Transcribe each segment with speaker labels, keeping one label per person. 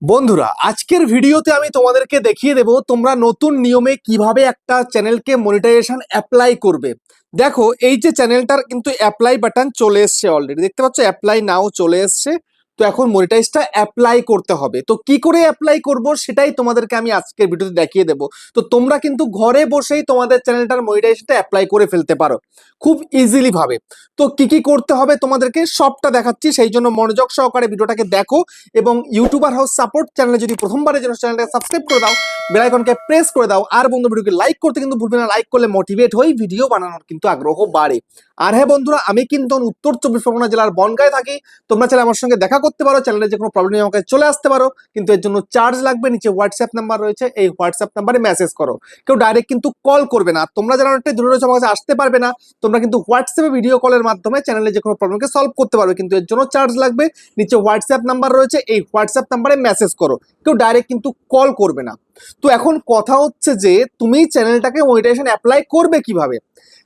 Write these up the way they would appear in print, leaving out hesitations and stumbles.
Speaker 1: বন্ধুরা আজকের ভিডিওতে আমি তোমাদেরকে দেখিয়ে দেব তোমরা নতুন নিয়মে কিভাবে একটা চ্যানেলকে মনিটাইজেশন অ্যাপ্লাই করবে। দেখো এই যে চ্যানেলটার কিন্তু অ্যাপ্লাই বাটন চলে এসছে, অলরেডি দেখতে পাচ্ছ অ্যাপ্লাই নাও চলে এসছে। তো এখন মনিটাইজটা অ্যাপ্লাই করতে হবে, তো কি করে অ্যাপ্লাই করব সেটাই তোমাদেরকে আমি আজকের ভিডিওতে দেখিয়ে দেব। তো তোমরা কিন্তু ঘরে বসেই তোমাদের চ্যানেলটার মনিটাইজেশনটা অ্যাপ্লাই করে ফেলতে পারো খুব ইজিলি ভাবে। তো কি কি করতে হবে তোমাদেরকে সবটা দেখাচ্ছি, সেই জন্য মনোযোগ সহকারে ভিডিওটাকে দেখো এবং ইউটিউবার হাউস সাপোর্ট চ্যানেলে যদি প্রথমবারের জন্য চ্যানেলটাকে সাবস্ক্রাইব করে দাও, বেল আইকনকে প্রেস করে দাও, আর বন্ধু ভিডিওকে লাইক করতে কিন্তু ভুলবে না। লাইক করলে মোটিভেট হই, ভিডিও বানানোর কিন্তু আগ্রহ বাড়ে। আর হ্যাঁ বন্ধুরা, আমি কিন্তু উত্তর চব্বিশ পরগনা জেলার বনগাঁয় থাকি। তোমরা চাইলে আমার সঙ্গে দেখা করতে পারো, চ্যানেলে যে কোনো প্রবলেম আমাকে চলে আসতে পারো, কিন্তু এর জন্য চার্জ লাগবে। নিচে হোয়াটসঅ্যাপ নাম্বার রয়েছে, এই হোয়াটসঅ্যাপ নাম্বারে মেসেজ করো। কেউ ডাইরেক্ট কিন্তু কল করবে না। তোমরা যারা অনেকটাই দূরে রয়েছে আমার কাছে আসতে পারবে না, তোমরা কিন্তু হোয়াটসঅ্যাপে ভিডিও কলের মাধ্যমে চ্যানেলে যে কোনো প্রবলেমকে সলভ করতে পারবে, কিন্তু এর জন্য চার্জ লাগবে। নিচে হোয়াটসঅ্যাপ নাম্বার রয়েছে, এই হোয়াটসঅ্যাপ নাম্বারে মেসেজ করো। কেউ ডাইরেক্ট কিন্তু কল করবে না। তো এখন কথা হচ্ছে যে তুমি চ্যানেলটাকে মনিটাইজেশন অ্যাপ্লাই করবে কিভাবে।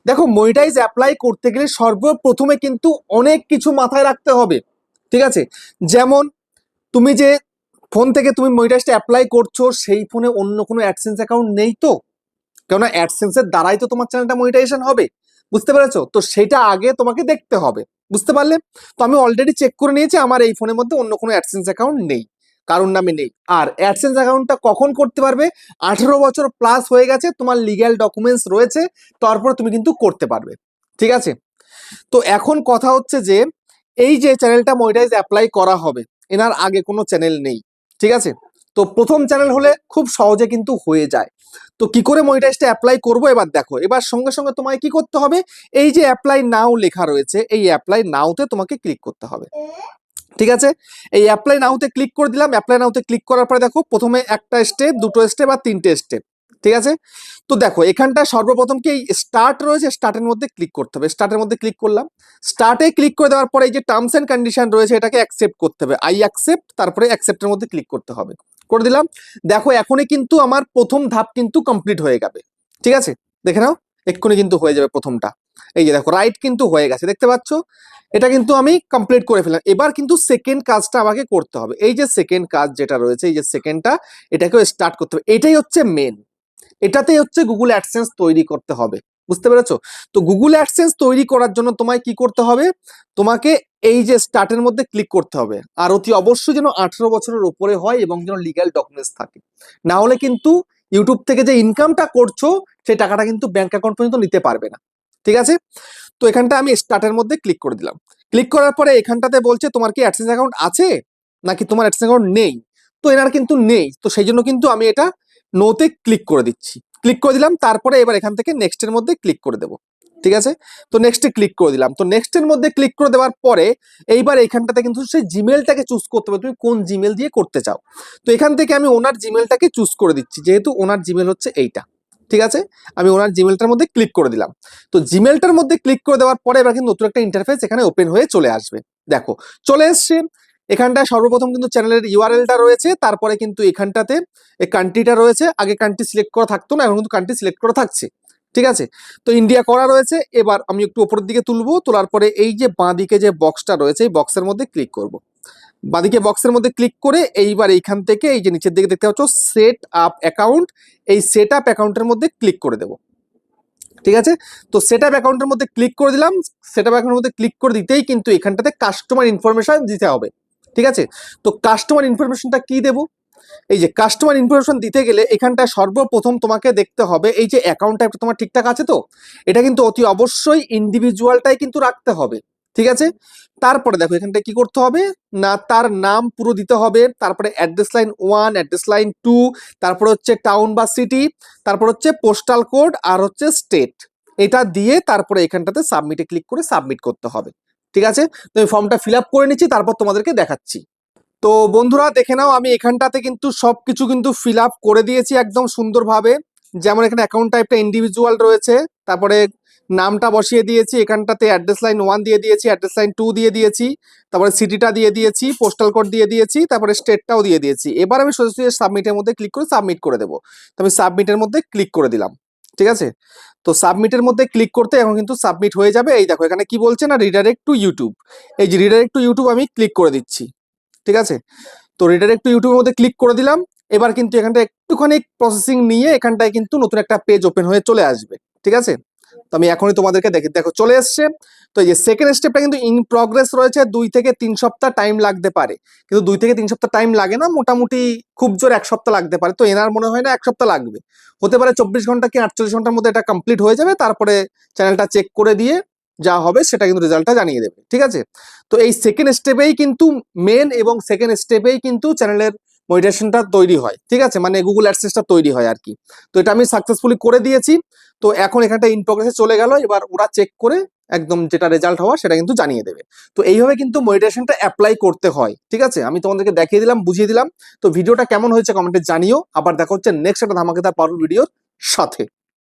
Speaker 1: দেখো মনিটাইজ অ্যাপ্লাই করতে গেলে সর্বপ্রথমে কিন্তু অনেক কিছু মাথায় রাখতে হবে, ঠিক আছে। যেমন তুমি যে ফোন থেকে তুমি মনিটাইজটা অ্যাপ্লাই করছো, সেই ফোনে অন্য কোনো অ্যাডসেন্স অ্যাকাউন্ট নেই তো, কেননা অ্যাডসেন্সের দ্বারাই তো তোমার চ্যানেলটা মনিটাইজেশন হবে, বুঝতে পেরেছো? তো সেটা আগে তোমাকে দেখতে হবে, বুঝতে পারলে? তো আমি অলরেডি চেক করে নিয়েছি, আমার এই ফোনের মধ্যে অন্য কোনো অ্যাডসেন্স অ্যাকাউন্ট নেই, কারোর নামে নেই। আর অ্যাডসেন্স অ্যাকাউন্টটা কখন করতে পারবে? 18 বছর প্লাস হয়ে গেছে, তোমার লিগ্যাল ডকুমেন্টস রয়েছে, তারপর তুমি কিন্তু করতে পারবে, ঠিক আছে। তো এখন কথা হচ্ছে যে এই যে চ্যানেলটা মনিটাইজ অ্যাপ্লাই করা হবে, এনার আগে কোনো চ্যানেল নেই, ঠিক আছে। তো প্রথম চ্যানেল হলে খুব সহজে কিন্তু হয়ে যায়। তো কি করে মনিটাইজটা অ্যাপ্লাই করব, এবার দেখো। এবার সঙ্গে সঙ্গে তোমায় কি করতে হবে, এই যে অ্যাপ্লাই নাও লেখা রয়েছে, এই অ্যাপ্লাই নাওতে তোমাকে ক্লিক করতে হবে, ঠিক আছে। এই অ্যাপ্লাই নাওতে ক্লিক করে দিলাম। অ্যাপ্লাই নাওতে ক্লিক করার পরে দেখো প্রথমে একটা স্টেপ, দুটো স্টেপ আর তিনটে স্টেপ, ঠিক আছে। তো দেখো এখানটা সর্বপ্রথম কি এই স্টার্ট রয়েছে, স্টার্টের মধ্যে ক্লিক করতে হবে। স্টার্টের মধ্যে ক্লিক করলাম। স্টার্টে ক্লিক করে দেওয়ার পরে এই যে টার্মস এন্ড কন্ডিশন রয়েছে, এটাকে অ্যাকসেপ্ট করতে হবে। আই অ্যাকসেপ্ট, তারপরে অ্যাকসেপ্টের মধ্যে ক্লিক করতে হবে, করে দিলাম। দেখো এখনই কিন্তু আমার প্রথম ধাপ কিন্তু কমপ্লিট হয়ে যাবে, ঠিক আছে। দেখে নাও, এক্ষুনি কিন্তু হয়ে যাবে প্রথমটা। এই যে দেখো রাইট কিন্তু হয়ে গেছে, দেখতে পাচ্ছ? এটা কিন্তু আমি কমপ্লিট করে ফেললাম। এবার কিন্তু সেকেন্ড কাজটা আমাকে করতে হবে। এই যে সেকেন্ড কাজ যেটা রয়েছে, এই যে সেকেন্ডটা, এটাকেও স্টার্ট করতে হবে। এটাই হচ্ছে মেন, এটাতেই হচ্ছে গুগল অ্যাডসেন্স তৈরি করতে হবে, বুঝতে পেরেছো? তো গুগল অ্যাডসেন্স তৈরি করার জন্য তোমায় কি করতে হবে, তোমাকে এই যে স্টার্টের মধ্যে ক্লিক করতে হবে। আর অতি অবশ্যই যেন 18 বছরের উপরে হয় এবং যেন লিগ্যাল ডকুমেন্টস থাকে, না হলে কিন্তু ইউটিউব থেকে যে ইনকামটা করছো সেই টাকাটা কিন্তু ব্যাংক অ্যাকাউন্ট পর্যন্ত নিতে পারবে না, ঠিক আছে। তো এখানটা আমি স্টার্টের মধ্যে ক্লিক করে দিলাম। ক্লিক করার পরে এখানটাতে বলছে তোমার কি অ্যাডসেন্স অ্যাকাউন্ট আছে নাকি তোমার অ্যাডসেন্স অ্যাকাউন্ট নেই। তো এনার কিন্তু নেই, তো সেই জন্য কিন্তু আমি এটা নোতে ক্লিক করে দিচ্ছি। ক্লিক করে দিলাম, তারপরে এবার এখান থেকে নেক্সটের মধ্যে ক্লিক করে দেবো, ঠিক আছে। তো নেক্সটে ক্লিক করে দিলাম। তো নেক্সটের মধ্যে ক্লিক করে দেওয়ার পরে এইবার এইখানটাতে কিন্তু সেই জিমেলটাকে চুজ করতে হবে, তুমি কোন জিমেল দিয়ে করতে চাও। তো এখান থেকে আমি ওনার জিমেলটাকে চুজ করে দিচ্ছি, যেহেতু ওনার জিমেল হচ্ছে এইটা, ঠিক আছে। আমি ওনার জিমেলটার মধ্যে ক্লিক করে দিলাম। তো জিমেলটার মধ্যে ক্লিক করে দেওয়ার পরে এবার কিন্তু নতুন একটা ইন্টারফেস এখানে ওপেন হয়ে চলে আসবে। দেখো চলে এসছে। এখানটায় সর্বপ্রথম কিন্তু চ্যানেলের ইউআরএলটা রয়েছে, তারপরে কিন্তু এখানটাতে এই কান্ট্রিটা রয়েছে। আগে কান্ট্রি সিলেক্ট করা থাকতো না, এখন কিন্তু কান্ট্রি সিলেক্ট করা থাকছে, ঠিক আছে। তো ইন্ডিয়া করা রয়েছে। এবার আমি একটু উপরের দিকে তুলবো, তোলার পরে এই যে বাঁদিকে যে বক্সটা রয়েছে, এই বক্সের মধ্যে ক্লিক করব। বাঁদিকে বক্সের মধ্যে ক্লিক করে এইবার এইখান থেকে এই যে নিচের দিকে দেখতে পাচ্ছ সেট আপ অ্যাকাউন্ট, এই সেট আপ অ্যাকাউন্টের মধ্যে ক্লিক করে দেবো, ঠিক আছে। তো সেট আপ অ্যাকাউন্টের মধ্যে ক্লিক করে দিলাম। সেট আপ অ্যাকাউন্টের মধ্যে ক্লিক করে দিতেই কিন্তু এখানটাতে কাস্টমার ইনফরমেশন দিতে হবে, ঠিক আছে। তো কাস্টমার ইনফরমেশনটা কি দেবো, এই যে কাস্টমার ইনফরমেশন দিতে গেলে এখানটা সর্বপ্রথম তোমাকে দেখতে হবে এই যে অ্যাকাউন্ট টাইপটা তোমার ঠিকঠাক আছে তো। এটা কিন্তু অতি অবশ্যই ইন্ডিভিজুয়ালটাই কিন্তু রাখতে হবে, ঠিক আছে। তারপরে দেখো এখানটা কি করতে হবে না, তার নাম পুরো দিতে হবে, তারপরে অ্যাড্রেস লাইন 1, অ্যাড্রেস লাইন 2, তারপরে হচ্ছে টাউন বা সিটি, তারপর হচ্ছে পোস্টাল কোড, আর হচ্ছে স্টেট। এটা দিয়ে তারপরে এখানটাতে সাবমিটে ক্লিক করে সাবমিট করতে হবে, ঠিক আছে। তো আমি ফর্মটা ফিল আপ করে নিচ্ছি, তারপর তোমাদেরকে দেখাচ্ছি। তো বন্ধুরা দেখে নাও, আমি এখানটাতে কিন্তু সবকিছু কিন্তু ফিল আপ করে দিয়েছি একদম সুন্দরভাবে। যেমন এখানে অ্যাকাউন্ট টাইপটা ইন্ডিভিজুয়াল রয়েছে, তারপরে নামটা বসিয়ে দিয়েছি, এখানটাতে অ্যাড্রেস লাইন 1 দিয়ে দিয়েছি, অ্যাড্রেস লাইন 2 দিয়ে দিয়েছি, তারপরে সিটিটা দিয়ে দিয়েছি, পোস্টাল কোড দিয়ে দিয়েছি, তারপরে স্টেটটাও দিয়ে দিয়েছি। এবার আমি সোজাসুজি সাবমিটের মধ্যে ক্লিক করে সাবমিট করে দেবো। তো আমি সাবমিটের মধ্যে ক্লিক করে দিলাম, ঠিক আছে। তো সাবমিটের মধ্যে ক্লিক করতে এখন কিন্তু সাবমিট হয়ে যাবে। এই দেখো এখানে কি বলছে না, রিডাইরেক্ট টু ইউটিউব। এই যে রিডাইরেক্ট টু ইউটিউব আমি ক্লিক করে দিচ্ছি, ঠিক আছে। তো রিডাইরেক্ট টু ইউটিউবের মধ্যে ক্লিক করে দিলাম। এবার কিন্তু এখানটা একটুখানি প্রসেসিং নিয়ে এখানটায় কিন্তু নতুন একটা পেজ ওপেন হয়ে চলে আসবে, ঠিক আছে। তো আমি এখনই তোমাদেরকে দেখো চলে এসছে। তো এই যে সেকেন্ড স্টেপটা কিন্তু ইন প্রগ্রেস রয়েছে, 2 থেকে 3 সপ্তাহ টাইম লাগতে পারে, কিন্তু 2 থেকে 3 সপ্তাহ টাইম লাগে না, মোটামুটি খুব জোর 1 সপ্তাহ লাগতে পারে। তো এনার মনে হয় না 1 সপ্তাহ লাগবে, হতে পারে 24 ঘন্টা কি 48 ঘন্টার মধ্যে এটা কমপ্লিট হয়ে যাবে। তারপরে চ্যানেলটা চেক করে দিয়ে যা হবে সেটা কিন্তু রেজাল্টটা জানিয়ে দেবে, ঠিক আছে। তো এই সেকেন্ড স্টেপেই কিন্তু মেন এবং সেকেন্ড স্টেপেই কিন্তু চ্যানেলের মনিটাইজেশনটা তৈরি হয়, ঠিক আছে, মানে গুগল অ্যাডসেন্সটা তৈরি হয় আর কি। তো এটা আমি সাকসেসফুলি করে দিয়েছি। তো এখন এখানটা ইন প্রগ্রেসে চলে গেল, এবার ওরা চেক করে একদম যেটা রেজাল্ট হওয়া সেটা কিন্তু জানিয়ে দেবে। তো এইভাবে কিন্তু মনিটাইজেশনটা অ্যাপ্লাই করতে হয়, ঠিক আছে। আমি তোমাদেরকে দেখিয়ে দিলাম, বুঝিয়ে দিলাম। তো ভিডিওটা কেমন হয়েছে কমেন্টে জানিও। আবার দেখা হচ্ছে নেক্সট একটা ধামাকেদার পাওয়ারফুল ভিডিওর সাথে।